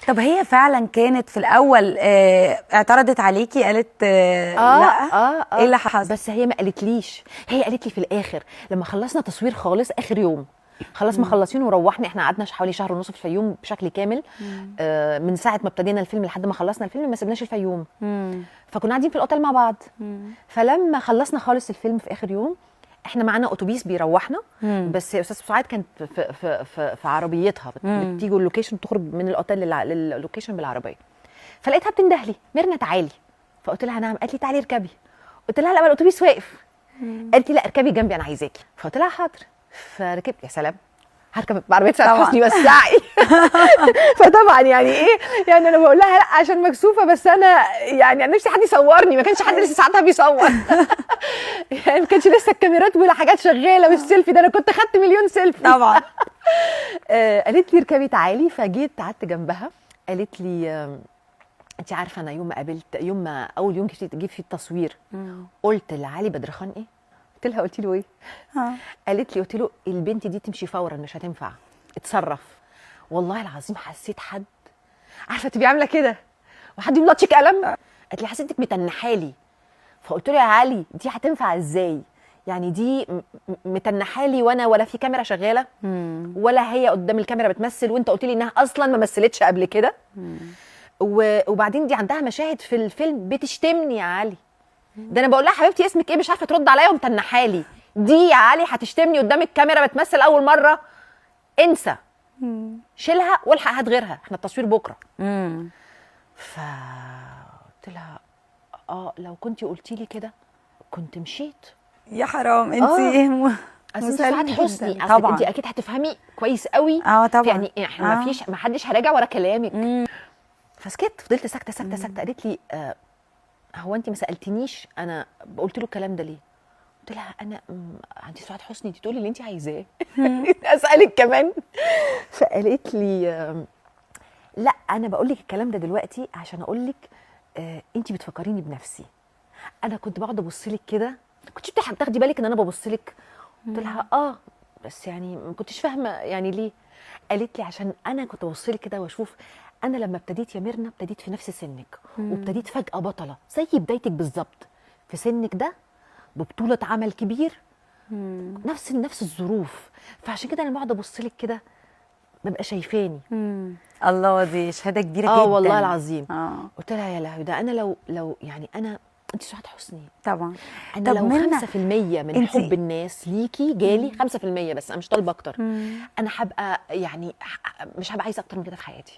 طب هي فعلا كانت في الاول اعترضت عليكي، قالت لا؟ ايه اللي حصل؟ بس هي ما قالتليش، هي قالت لي في الاخر لما خلصنا تصوير خالص اخر يوم، خلاص مخلصين وروحنا. احنا قعدنا حوالي شهر ونص في الفيوم بشكل كامل. من ساعه ما ابتدينا الفيلم لحد ما خلصنا الفيلم ما سيبناش الفيوم. فكنا قاعدين في الاوتيل مع بعض. فلما خلصنا خالص الفيلم في اخر يوم، احنا معانا اتوبيس بيروحنا. بس استاذ سعاد كانت في عربيتها بتيجي اللوكيشن، تخرج من الاوتيل لللوكيشن بالعربيه. فلقيتها بتنده لي: ميرنا تعالي. فقلت لها نعم. قالت لي تعالي اركبي. قلت لها لا، ما الاتوبيس واقف. قالت لي لا اركبي جنبي انا عايزاكي. فقلت لها حاضر. فركبت. يا سلام، هركب بعربيه سعاد حسني وسعي. فطبعا يعني ايه، يعني انا بقول لها لا عشان مكسوفه، بس انا يعني انا نفسي حد يصورني. ما كانش حد لسه ساعتها بيصور. يعني ما كانش لسه الكاميرات ولا حاجات شغاله والسيلفي ده، انا كنت خدت مليون سيلفي طبعا. قالت لي اركبي تعالي. فجيت قعدت جنبها. قالت لي انت عارفه انا يوم ما اول يوم جيت في التصوير قلت لعلي بدرخان ايه؟ قلت لها قلت له ايه؟ قالت لي قلت له البنت دي تمشي فورا، مش هتنفع، اتصرف. والله العظيم حسيت حد، عارفه تبقي عامله كده وحد يملطشك قلم. قالت لي حسيتك متنحالي. فقلت له يا علي دي هتنفع ازاي؟ يعني دي متنحالي وانا ولا في كاميرا شغاله ولا هي قدام الكاميرا بتمثل، وانت قلت لي انها اصلا ما مثلتش قبل كده. وبعدين دي عندها مشاهد في الفيلم بتشتمني يا علي. ده انا بقول لها حبيبتي اسمك ايه؟ مش عارفه ترد عليا ومتنحالي. دي يا علي هتشتمني قدام الكاميرا بتمثل اول مره، انسى، شيلها والحق هات غيرها، احنا التصوير بكره. فقلت لها لو كنتي قلتي لي كده كنت مشيت. يا حرام انتي اصل سعاد حسني، طبعا انت اكيد هتفهمي كويس قوي. طبعا يعني احنا ما حدش هيراجع ورا كلامك. فسكت، فضلت ساكته ساكته ساكته. قالت لي هو انت ما سالتنيش انا قلت له الكلام ده ليه؟ قلت لها انا عندي سعاد حسني، انت تقولي اللي انت عايزاه. اسالك كمان. فقالت لي لا انا بقول لك الكلام ده دلوقتي عشان اقول لك انت بتفكريني بنفسي. انا كنت بقعد ابص لك كده، كنتش بتاخدي بالك ان انا ببص لك؟ قلت لها بس يعني ما كنتش فاهمه يعني ليه. قالت لي عشان انا كنت ببص لك كده واشوف انا لما ابتديت يا ميرنا ابتديت في نفس سنك، وابتديت فجاه بطله زي بدايتك بالظبط في سنك ده ببطوله عمل كبير، نفس الظروف. فعشان كده انا بقعد ابص لك كده ببقى شايفاني. الله، دي شهاده كبيره جدا. والله العظيم. قلت لها يا لهوي، ده انا لو يعني انا انت سعاد حسني طبعا. انا لو 5% من حب الناس ليكي جالي 5%، بس انا مش طالبه اكتر. انا هبقى يعني مش هبقى عايزه اكتر من كده في حياتي.